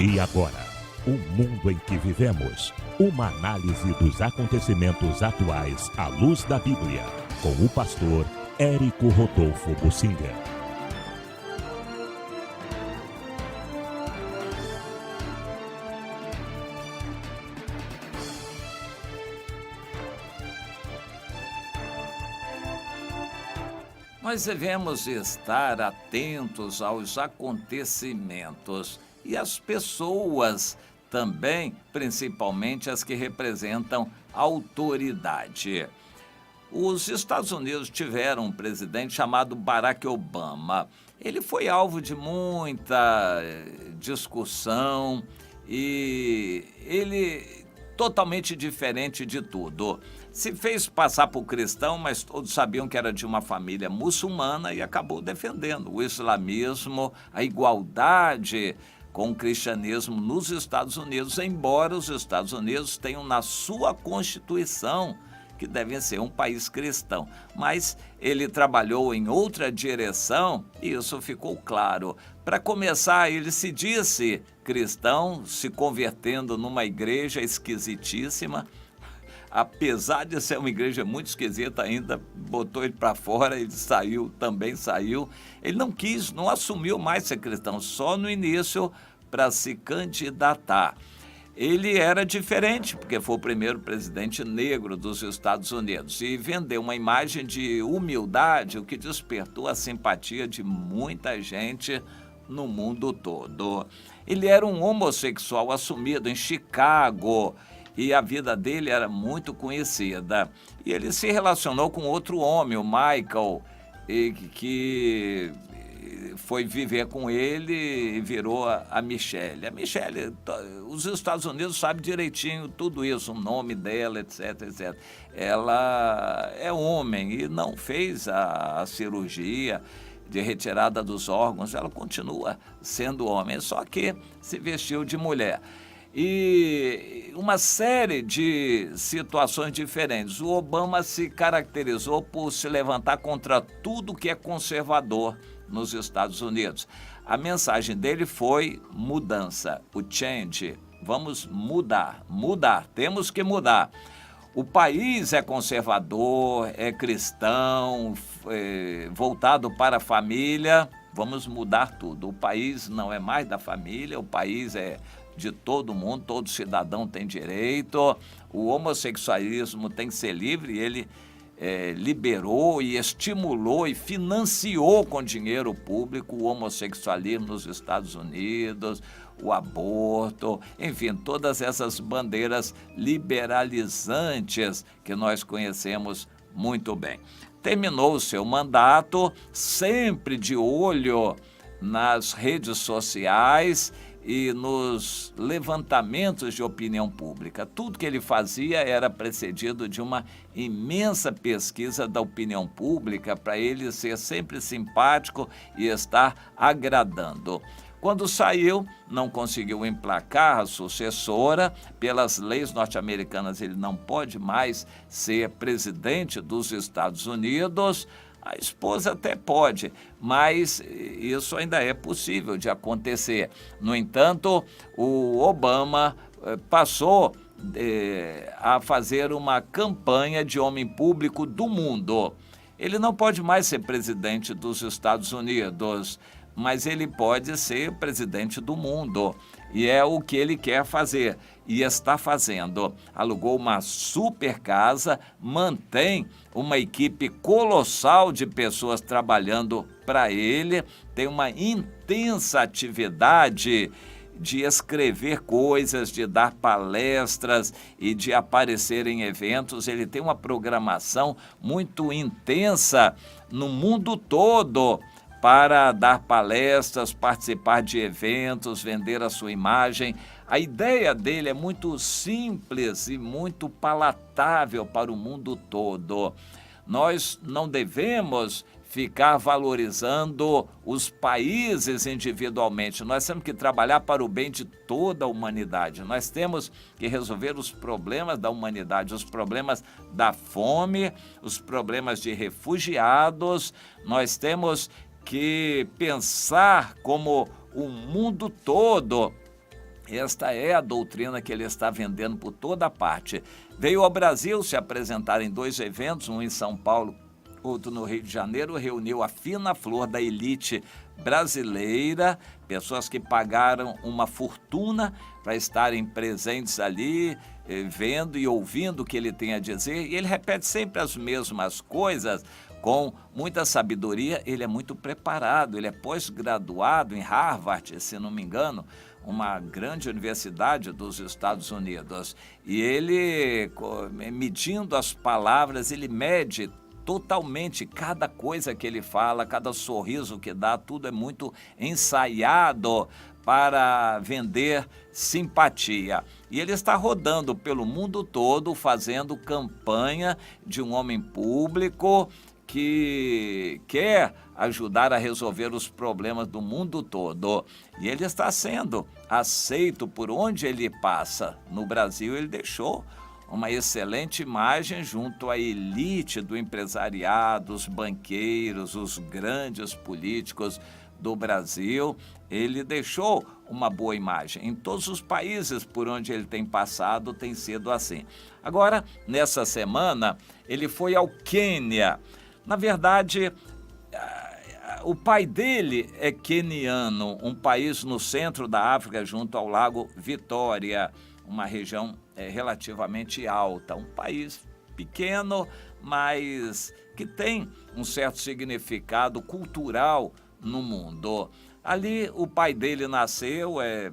E agora, o mundo em que vivemos. Uma análise dos acontecimentos atuais à luz da Bíblia. Com o pastor Érico Rodolfo Bussinger. Nós devemos estar atentos aos acontecimentos e às pessoas também, principalmente as que representam autoridade. Os Estados Unidos tiveram um presidente chamado Barack Obama. Ele foi alvo de muita discussão e ele totalmente diferente de tudo. Se fez passar por cristão, mas todos sabiam que era de uma família muçulmana e acabou defendendo o islamismo, a igualdade com o cristianismo nos Estados Unidos, embora os Estados Unidos tenham na sua Constituição que devem ser um país cristão. Mas ele trabalhou em outra direção e isso ficou claro. Para começar, ele se disse cristão, se convertendo numa igreja esquisitíssima. Apesar de ser uma igreja muito esquisita ainda, botou ele para fora, ele saiu, também saiu. Ele não quis, não assumiu mais ser cristão, só no início para se candidatar. Ele era diferente, porque foi o primeiro presidente negro dos Estados Unidos e vendeu uma imagem de humildade, o que despertou a simpatia de muita gente no mundo todo. Ele era um homossexual assumido em Chicago e a vida dele era muito conhecida. E ele se relacionou com outro homem, o Michael, que foi viver com ele e virou a Michelle. A Michelle, os Estados Unidos sabem direitinho tudo isso, o nome dela, etc, etc. Ela é homem e não fez a cirurgia de retirada dos órgãos, ela continua sendo homem, só que se vestiu de mulher. E uma série de situações diferentes. O Obama se caracterizou por se levantar contra tudo que é conservador nos Estados Unidos. A mensagem dele foi mudança, o change. Vamos mudar, temos que mudar. O país é conservador, é cristão, voltado para a família, vamos mudar tudo. O país não é mais da família, o país é de todo mundo, todo cidadão tem direito, o homossexualismo tem que ser livre, e ele liberou e estimulou e financiou com dinheiro público o homossexualismo nos Estados Unidos, o aborto, enfim, todas essas bandeiras liberalizantes que nós conhecemos muito bem. Terminou o seu mandato, sempre de olho nas redes sociais e nos levantamentos de opinião pública. Tudo que ele fazia era precedido de uma imensa pesquisa da opinião pública para ele ser sempre simpático e estar agradando. Quando saiu, não conseguiu emplacar a sucessora. Pelas leis norte-americanas, ele não pode mais ser presidente dos Estados Unidos. A esposa até pode, mas isso ainda é possível de acontecer. No entanto, o Obama passou a fazer uma campanha de homem público do mundo. Ele não pode mais ser presidente dos Estados Unidos, mas ele pode ser presidente do mundo. E é o que ele quer fazer e está fazendo. Alugou uma super casa, mantém uma equipe colossal de pessoas trabalhando para ele, tem uma intensa atividade de escrever coisas, de dar palestras e de aparecer em eventos. Ele tem uma programação muito intensa no mundo todo para dar palestras, participar de eventos, vender a sua imagem. A ideia dele é muito simples e muito palatável para o mundo todo. Nós não devemos ficar valorizando os países individualmente. Nós temos que trabalhar para o bem de toda a humanidade. Nós temos que resolver os problemas da humanidade, os problemas da fome, os problemas de refugiados. Nós temos que pensar como o mundo todo Esta é a doutrina que ele está vendendo por toda parte. Veio ao Brasil se apresentar em 2 eventos, um em São Paulo, outro no Rio de Janeiro, reuniu a fina flor da elite brasileira, pessoas que pagaram uma fortuna para estarem presentes ali, vendo e ouvindo o que ele tem a dizer, e ele repete sempre as mesmas coisas com muita sabedoria. Ele é muito preparado, ele é pós-graduado em Harvard, se não me engano, uma grande universidade dos Estados Unidos, e ele, medindo as palavras, ele mede totalmente cada coisa que ele fala, cada sorriso que dá, tudo é muito ensaiado para vender simpatia. E ele está rodando pelo mundo todo fazendo campanha de um homem público que quer ajudar a resolver os problemas do mundo todo. E ele está sendo aceito por onde ele passa. No Brasil, ele deixou uma excelente imagem junto à elite do empresariado, os banqueiros, os grandes políticos do Brasil. Ele deixou uma boa imagem. Em todos os países por onde ele tem passado, tem sido assim. Agora, nessa semana, ele foi ao Quênia. Na verdade, o pai dele é queniano, um país no centro da África, junto ao Lago Vitória, uma região relativamente alta, um país pequeno, mas que tem um certo significado cultural no mundo. Ali o pai dele nasceu, é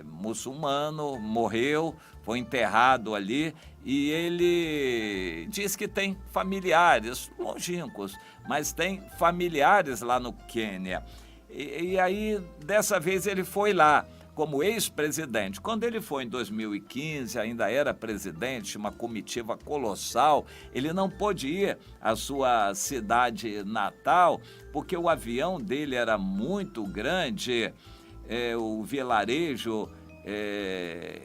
muçulmano, morreu, foi enterrado ali, e ele diz que tem familiares longínquos, mas tem familiares lá no Quênia. E aí, dessa vez, ele foi lá como ex-presidente. Quando ele foi em 2015, ainda era presidente, uma comitiva colossal, ele não pôde ir à sua cidade natal, porque o avião dele era muito grande, o vilarejo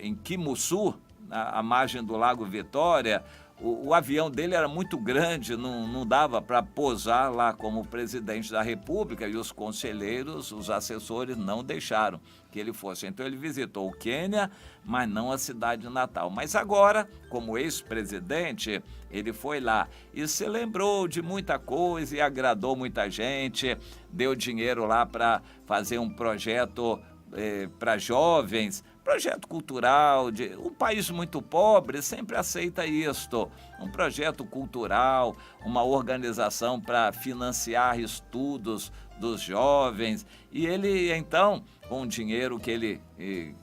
em Quimussu, à margem do Lago Vitória. O avião dele era muito grande, não dava para pousar lá como presidente da República, e os conselheiros, os assessores não deixaram que ele fosse. Então ele visitou o Quênia, mas não a cidade natal. Mas agora, como ex-presidente, ele foi lá e se lembrou de muita coisa e agradou muita gente, deu dinheiro lá para fazer um projeto para jovens, projeto cultural. Um país muito pobre sempre aceita isto, um projeto cultural, uma organização para financiar estudos dos jovens. E ele, então, com o dinheiro que ele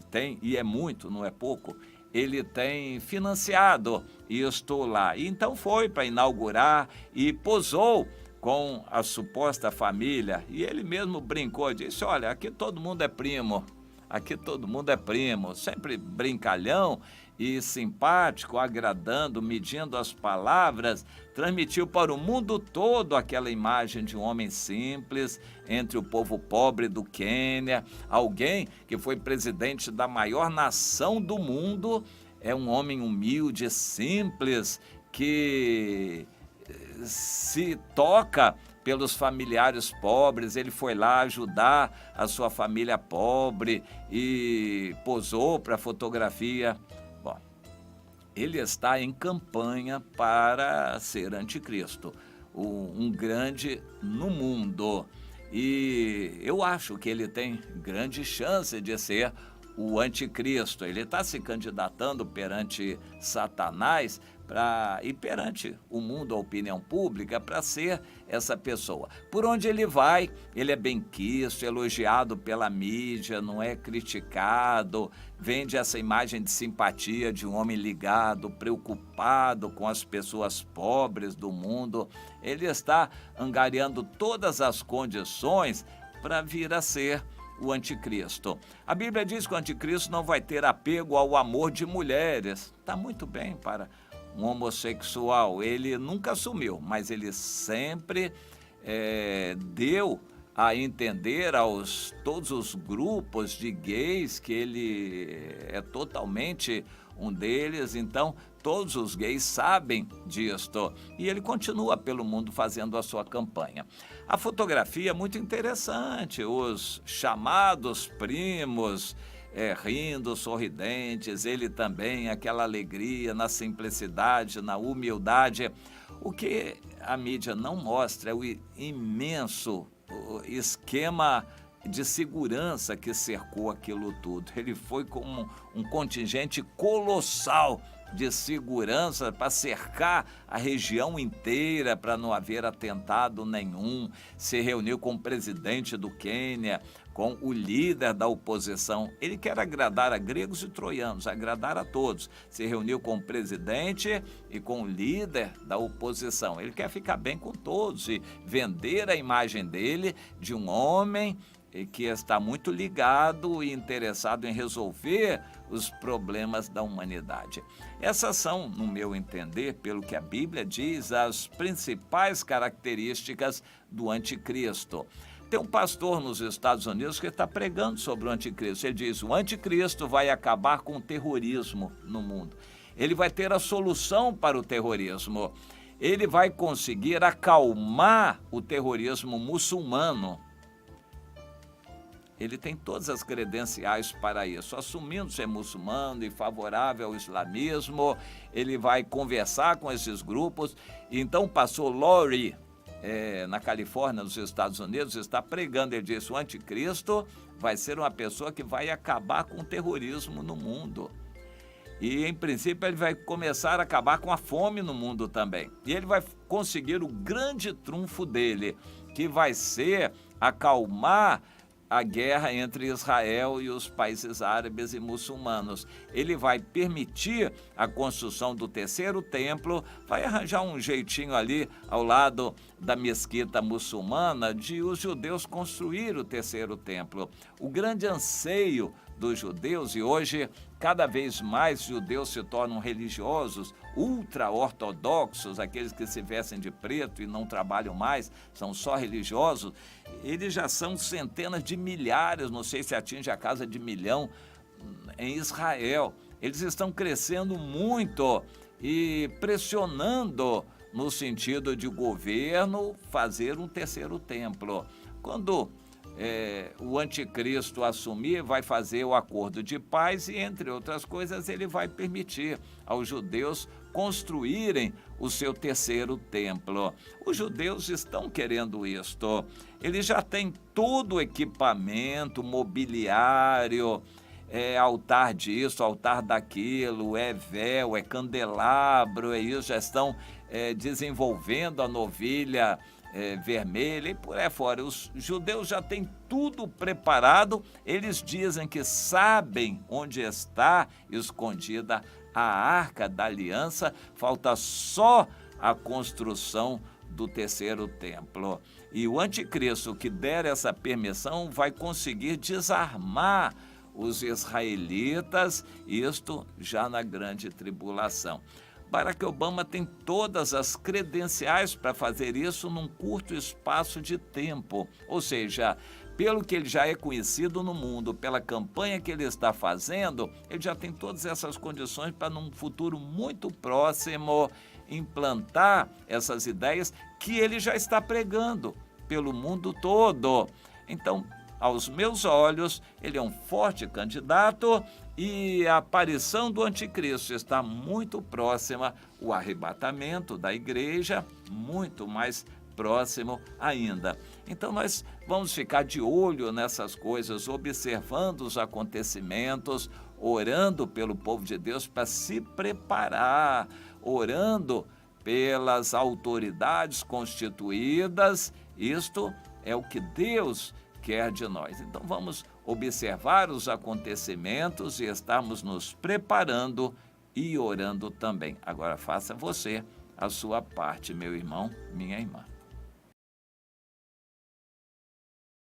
tem, e é muito, não é pouco, ele tem financiado isto lá. E então foi para inaugurar e posou com a suposta família, e ele mesmo brincou, disse: olha, aqui todo mundo é primo. Aqui todo mundo é primo, sempre brincalhão e simpático, agradando, medindo as palavras, transmitiu para o mundo todo aquela imagem de um homem simples, entre o povo pobre do Quênia, alguém que foi presidente da maior nação do mundo, é um homem humilde, simples, que se toca pelos familiares pobres. Ele foi lá ajudar a sua família pobre e posou para fotografia. Bom, ele está em campanha para ser anticristo, um grande no mundo. E eu acho que ele tem grande chance de ser o anticristo. Ele está se candidatando perante Satanás e perante o mundo, a opinião pública, para ser essa pessoa. Por onde ele vai, ele é benquisto, elogiado pela mídia, não é criticado, vende essa imagem de simpatia de um homem ligado, preocupado com as pessoas pobres do mundo. Ele está angariando todas as condições para vir a ser o anticristo. A Bíblia diz que o anticristo não vai ter apego ao amor de mulheres. Está muito bem para um homossexual. Ele nunca assumiu, mas ele sempre deu a entender aos todos os grupos de gays que ele é totalmente um deles. Então, todos os gays sabem disto. E ele continua pelo mundo fazendo a sua campanha. A fotografia é muito interessante. Os chamados primos rindo, sorridentes, ele também, aquela alegria na simplicidade, na humildade. O que a mídia não mostra é o imenso esquema de segurança que cercou aquilo tudo. Ele foi com um contingente colossal de segurança para cercar a região inteira, para não haver atentado nenhum. Se reuniu com o presidente do Quênia, com o líder da oposição. Ele quer agradar a gregos e troianos, agradar a todos. Se reuniu com o presidente e com o líder da oposição. Ele quer ficar bem com todos e vender a imagem dele de um homem que está muito ligado e interessado em resolver os problemas da humanidade. Essas são, no meu entender, pelo que a Bíblia diz, as principais características do anticristo. Tem um pastor nos Estados Unidos que está pregando sobre o anticristo. Ele diz: o anticristo vai acabar com o terrorismo no mundo. Ele vai ter a solução para o terrorismo. Ele vai conseguir acalmar o terrorismo muçulmano. Ele tem todas as credenciais para isso, assumindo ser muçulmano e favorável ao islamismo. Ele vai conversar com esses grupos. Então o pastor Lori, na Califórnia, nos Estados Unidos, está pregando. Ele disse: o anticristo vai ser uma pessoa que vai acabar com o terrorismo no mundo. E, em princípio, ele vai começar a acabar com a fome no mundo também. E ele vai conseguir o grande trunfo dele, que vai ser acalmar a guerra entre Israel e os países árabes e muçulmanos. Ele vai permitir a construção do terceiro templo, vai arranjar um jeitinho ali ao lado da mesquita muçulmana de os judeus construir o terceiro templo. O grande anseio dos judeus, e hoje cada vez mais judeus se tornam religiosos, ultra-ortodoxos, aqueles que se vestem de preto e não trabalham mais, são só religiosos. Eles já são centenas de milhares, não sei se atinge a casa de 1 milhão, em Israel. Eles estão crescendo muito e pressionando no sentido de o governo fazer um terceiro templo. Quando o anticristo assumir, vai fazer o acordo de paz e, entre outras coisas, ele vai permitir aos judeus construírem o seu terceiro templo. Os judeus estão querendo isto. Eles já têm todo o equipamento, mobiliário, altar disso, altar daquilo, véu, candelabro, isso, já estão desenvolvendo a novilha vermelha e por aí fora. Os judeus já têm tudo preparado. Eles dizem que sabem onde está escondida a Arca da Aliança, falta só a construção do terceiro templo. E o anticristo que der essa permissão vai conseguir desarmar os israelitas, isto já na grande tribulação. Barack Obama tem todas as credenciais para fazer isso num curto espaço de tempo. Ou seja, pelo que ele já é conhecido no mundo, pela campanha que ele está fazendo, ele já tem todas essas condições para, num futuro muito próximo, implantar essas ideias que ele já está pregando pelo mundo todo. Então, aos meus olhos, ele é um forte candidato e a aparição do anticristo está muito próxima, o arrebatamento da igreja muito mais próximo ainda. Então nós vamos ficar de olho nessas coisas, observando os acontecimentos, orando pelo povo de Deus para se preparar, orando pelas autoridades constituídas. Isto é o que Deus quer de nós. Então vamos observar os acontecimentos e estarmos nos preparando e orando também. Agora faça você a sua parte, meu irmão, minha irmã.